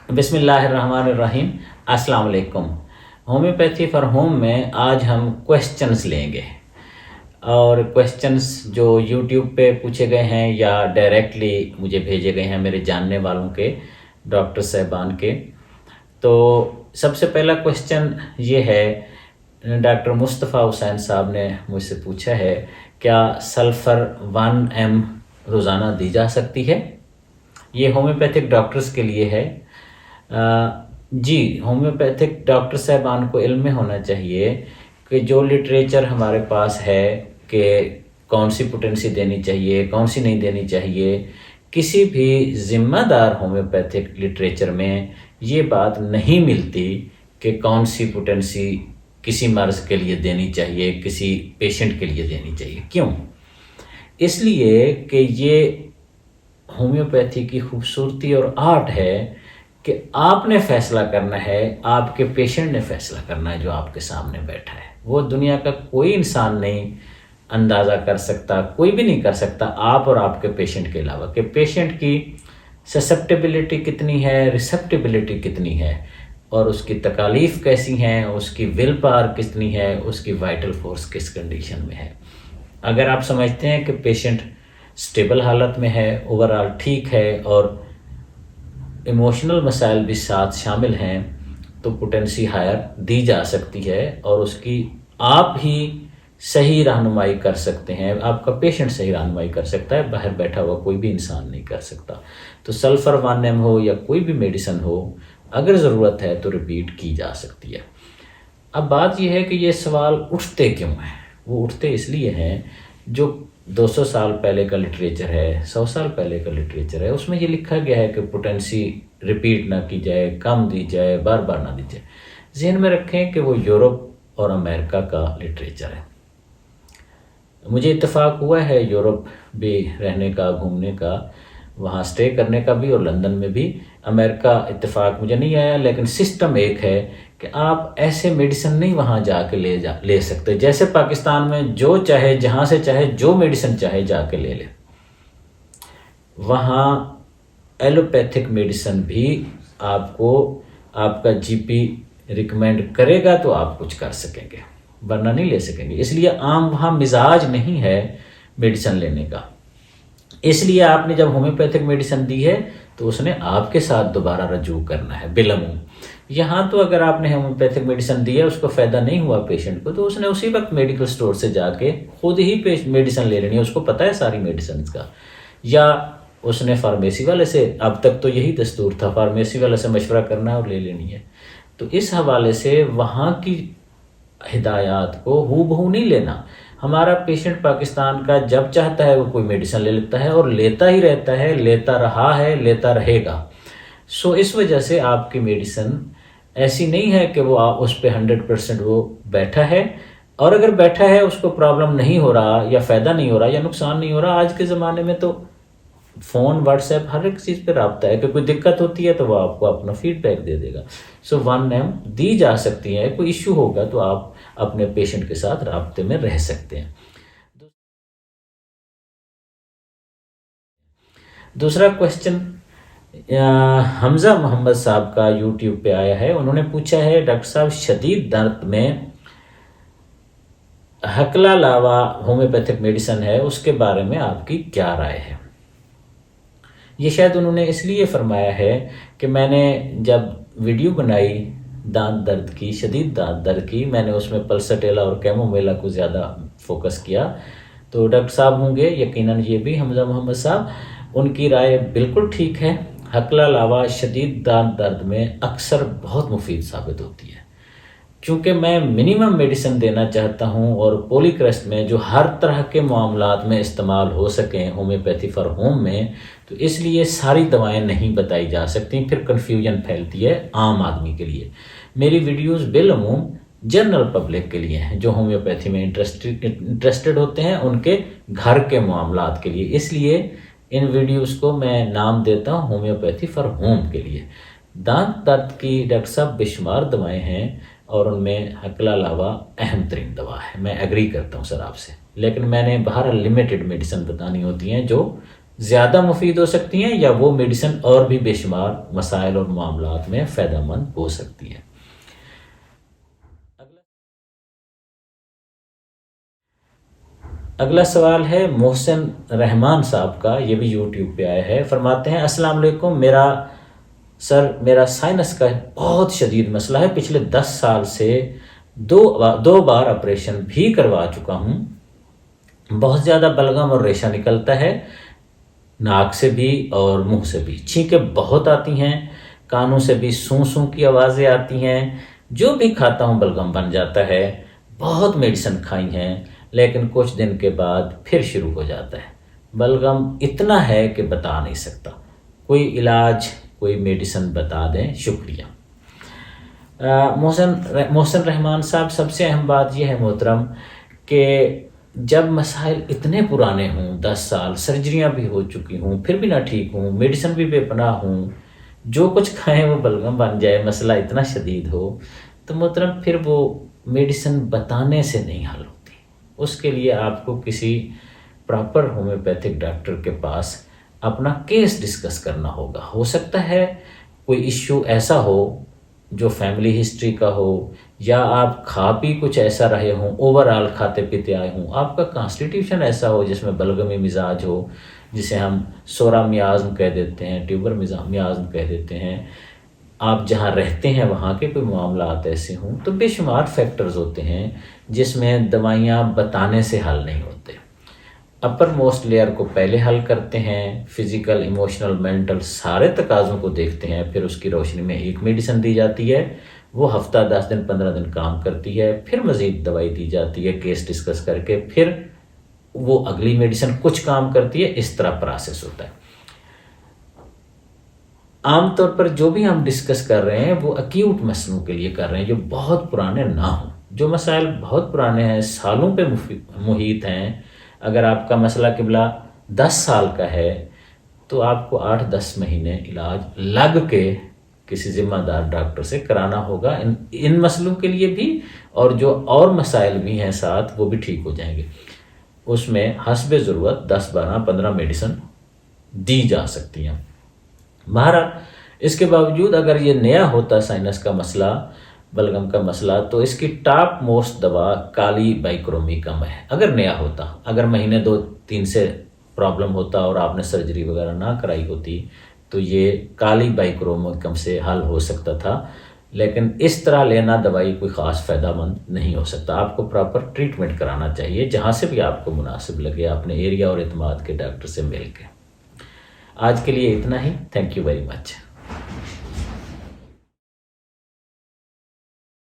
बिस्मिल्लाहिर्रहमानिर्रहीम। अस्सलाम वालेकुम। होम्योपैथी फॉर होम में आज हम क्वेश्चंस लेंगे और क्वेश्चंस जो यूट्यूब पे पूछे गए हैं या डायरेक्टली मुझे भेजे गए हैं मेरे जानने वालों के, डॉक्टर साहबान के। तो सबसे पहला क्वेश्चन ये है, डॉक्टर मुस्तफ़ा हुसैन साहब ने मुझसे पूछा है, क्या सल्फ़र 1 mg रोज़ाना दी जा सकती है? ये होम्योपैथिक डॉक्टर्स के लिए है। जी, होम्योपैथिक डॉक्टर साहबान को इल्म में होना चाहिए कि जो लिटरेचर हमारे पास है कि कौन सी पोटेंसी देनी चाहिए, कौन सी नहीं देनी चाहिए, किसी भी ज़िम्मेदार होम्योपैथिक लिटरेचर में ये बात नहीं मिलती कि कौन सी पोटेंसी किसी मर्ज़ के लिए देनी चाहिए, किसी पेशेंट के लिए देनी चाहिए। क्यों? इसलिए कि ये होम्योपैथी की खूबसूरती और आर्ट है कि आपने फ़ैसला करना है, आपके पेशेंट ने फ़ैसला करना है जो आपके सामने बैठा है। वो दुनिया का कोई इंसान नहीं अंदाज़ा कर सकता, कोई भी नहीं कर सकता आप और आपके पेशेंट के अलावा, कि पेशेंट की ससेप्टेबिलिटी कितनी है, रिसेप्टिबिलिटी कितनी है और उसकी तकालीफ कैसी हैं, उसकी विल पावर कितनी है, उसकी वाइटल फोर्स किस कंडीशन में है। अगर आप समझते हैं कि पेशेंट स्टेबल हालत में है, ओवरऑल ठीक है और इमोशनल मसाइल भी साथ शामिल हैं, तो पोटेंसी हायर दी जा सकती है और उसकी आप ही सही रहनुमाई कर सकते हैं, आपका पेशेंट सही रहनुमाई कर सकता है, बाहर बैठा हुआ कोई भी इंसान नहीं कर सकता। तो सल्फ़र 1 mg हो या कोई भी मेडिसिन हो, अगर ज़रूरत है तो रिपीट की जा सकती है। अब बात यह है कि ये सवाल उठते क्यों हैं? वो उठते इसलिए हैं, जो 200 साल पहले का लिटरेचर है, 100 साल पहले का लिटरेचर है, उसमें ये लिखा गया है कि पोटेंसी रिपीट ना की जाए, कम दी जाए, बार बार ना दी जाए। ज़हन में रखें कि वो यूरोप और अमेरिका का लिटरेचर है। मुझे इत्तेफाक हुआ है यूरोप भी रहने का, घूमने का, वहाँ स्टे करने का भी, और लंदन में भी। अमेरिका इत्तेफाक मुझे नहीं आया, लेकिन सिस्टम एक है कि आप ऐसे मेडिसिन नहीं वहाँ जाके ले सकते। जैसे पाकिस्तान में जो चाहे, जहाँ से चाहे, जो मेडिसिन चाहे जाके ले ले, वहाँ एलोपैथिक मेडिसिन भी आपको आपका जीपी रिकमेंड करेगा तो आप कुछ कर सकेंगे, वरना नहीं ले सकेंगे। इसलिए आम वहाँ मिजाज नहीं है मेडिसिन लेने का। इसलिए आपने जब होम्योपैथिक मेडिसिन दी है तो उसने आपके साथ दोबारा रजू करना है बिलमू। यहाँ तो अगर आपने होम्योपैथिक मेडिसिन दी है, उसको फ़ायदा नहीं हुआ पेशेंट को, तो उसने उसी वक्त मेडिकल स्टोर से जाके खुद ही मेडिसिन ले लेनी है, उसको पता है सारी मेडिसिन का। या उसने फार्मेसी वाले से, अब तक तो यही दस्तूर था, फार्मेसी वाले से मशवरा करना है और ले लेनी है। तो इस हवाले से वहाँ की हिदायत को हूबहू नहीं लेना। हमारा पेशेंट पाकिस्तान का जब चाहता है वो कोई मेडिसिन ले लेता है और लेता ही रहता है, लेता रहा है, लेता रहेगा। सो इस वजह से आपकी मेडिसिन ऐसी नहीं है कि वो उस पर 100% वो बैठा है, और अगर बैठा है उसको प्रॉब्लम नहीं हो रहा या फ़ायदा नहीं हो रहा या नुकसान नहीं हो रहा। आज के ज़माने में तो फ़ोन, व्हाट्सएप, हर एक चीज़ पे रब्ता है कि कोई दिक्कत होती है तो वो आपको अपना फीडबैक दे देगा। सो 1 mg दी जा सकती है। कोई इश्यू होगा तो आप अपने पेशेंट के साथ राब्ते में रह सकते हैं। दूसरा क्वेश्चन हमज़ा मोहम्मद साहब का यूट्यूब पे आया है। उन्होंने पूछा है, डॉक्टर साहब शदीद दर्द में हकला लावा होम्योपैथिक मेडिसिन है, उसके बारे में आपकी क्या राय है? ये शायद उन्होंने इसलिए फरमाया है कि मैंने जब वीडियो बनाई दांत दर्द की, शदीद दांत दर्द की, मैंने उसमें पल्सटेला और कैमोमेला को ज़्यादा फोकस किया। तो डॉक्टर साहब होंगे यकीनन ये भी, हमज़ा मोहम्मद साहब, उनकी राय बिल्कुल ठीक है। हकला लावा शदीद दांत दर्द में अक्सर बहुत मुफीद साबित होती है। चूँकि मैं मिनिमम मेडिसिन देना चाहता हूँ और पॉलीक्रेस्ट में जो हर तरह के मामलात में इस्तेमाल हो सकें होम्योपैथी फॉर होम में, तो इसलिए सारी दवाएं नहीं बताई जा सकती, फिर कन्फ्यूजन फैलती है आम आदमी के लिए। मेरी वीडियोस बिलअमूम जनरल पब्लिक के लिए हैं, जो होम्योपैथी में इंटरेस्टेड होते हैं, उनके घर के मामलात के लिए। इसलिए इन वीडियोस को मैं नाम देता हूँ होम्योपैथी फॉर होम के लिए। दांत दर्द की डॉक्टर साहब बेशुमार दवाएं हैं और उनमें हकला लावा अहम तरीन दवा है। मैं एग्री करता हूँ सर आपसे, लेकिन मैंने बाहर लिमिटेड मेडिसिन बतानी होती हैं जो ज़्यादा मुफीद हो सकती हैं या वो मेडिसिन और भी बेशुमार मसाइल और मामलात में फ़ायदेमंद हो सकती है। अगला सवाल है मोहसिन रहमान साहब का, ये भी यूट्यूब पे आया है। फरमाते हैं अस्सलाम वालेकुम, मेरा साइनस का बहुत शदीद मसला है। पिछले 10 साल से दो बार ऑपरेशन भी करवा चुका हूँ। बहुत ज़्यादा बलगम और रेशा निकलता है, नाक से भी और मुंह से भी। छींकें बहुत आती हैं, कानों से भी सूं सूं की आवाज़ें आती हैं। जो भी खाता हूँ बलगम बन जाता है। बहुत मेडिसिन खाई हैं, लेकिन कुछ दिन के बाद फिर शुरू हो जाता है। बलगम इतना है कि बता नहीं सकता। कोई इलाज, कोई मेडिसिन बता दें, शुक्रिया। मोहसिन रहमान साहब, सबसे अहम बात यह है मोहतरम कि जब मसाइल इतने पुराने हों, 10 साल, सर्जरियां भी हो चुकी हों, फिर भी ना ठीक हूँ, मेडिसिन भी बेपनाह हूँ, जो कुछ खाएं वो बलगम बन जाए, मसला इतना शदीद हो, तो मोहतरम फिर वो मेडिसिन बताने से नहीं हल होती। उसके लिए आपको किसी प्रॉपर होम्योपैथिक डॉक्टर के पास अपना केस डिस्कस करना होगा। हो सकता है कोई इश्यू ऐसा हो जो फैमिली हिस्ट्री का हो, या आप खा पी कुछ ऐसा रहे हों, ओवरऑल खाते पीते आए हों, आपका कॉन्स्टिट्यूशन ऐसा हो जिसमें बलगमी मिजाज हो, जिसे हम सोरा मियाज़्म कह देते हैं, ट्यूबर मियाज़्म कह देते हैं। आप जहाँ रहते हैं वहाँ के कोई मामलात ऐसे हों, तो बेशुमार फैक्टर्स होते हैं जिसमें दवाइयाँ बताने से हल नहीं होते। अपर मोस्ट लेयर को पहले हल करते हैं, फिजिकल, इमोशनल, मेंटल सारे तकाज़ों को देखते हैं, फिर उसकी रोशनी में एक मेडिसिन दी जाती है। वो हफ्ता 10 दिन 15 दिन काम करती है, फिर मज़ीद दवाई दी जाती है केस डिस्कस करके, फिर वो अगली मेडिसिन कुछ काम करती है। इस तरह प्रोसेस होता है। आमतौर पर जो भी हम डिस्कस कर रहे हैं वो अक्यूट मसलों के लिए कर रहे हैं, जो बहुत पुराने ना हों। जो मसाइल बहुत पुराने हैं, सालों पे मुहित हैं, अगर आपका मसला किबला 10 साल का है, तो आपको 8-10 महीने इलाज लग के किसी ज़िम्मेदार डॉक्टर से कराना होगा इन मसलों के लिए भी, और जो और मसाइल भी हैं साथ, वो भी ठीक हो जाएंगे। उसमें हस्बे ज़रूरत 10, 12, 15 मेडिसिन दी जा सकती हैं। बहरहाल, इसके बावजूद अगर ये नया होता साइनस का मसला, बलगम का मसला, तो इसकी टॉप मोस्ट दवा काली बाइक्रोमिकम है। अगर नया होता, अगर महीने 2-3 से प्रॉब्लम होता और आपने सर्जरी वगैरह ना कराई होती, तो ये काली बाइक्रोमिकम से हल हो सकता था। लेकिन इस तरह लेना दवाई कोई ख़ास फ़ायदेमंद नहीं हो सकता। आपको प्रॉपर ट्रीटमेंट कराना चाहिए, जहाँ से भी आपको मुनासिब लगे, अपने एरिया और एतमाद के डॉक्टर से मिल के। आज के लिए इतना ही। Thank you very much.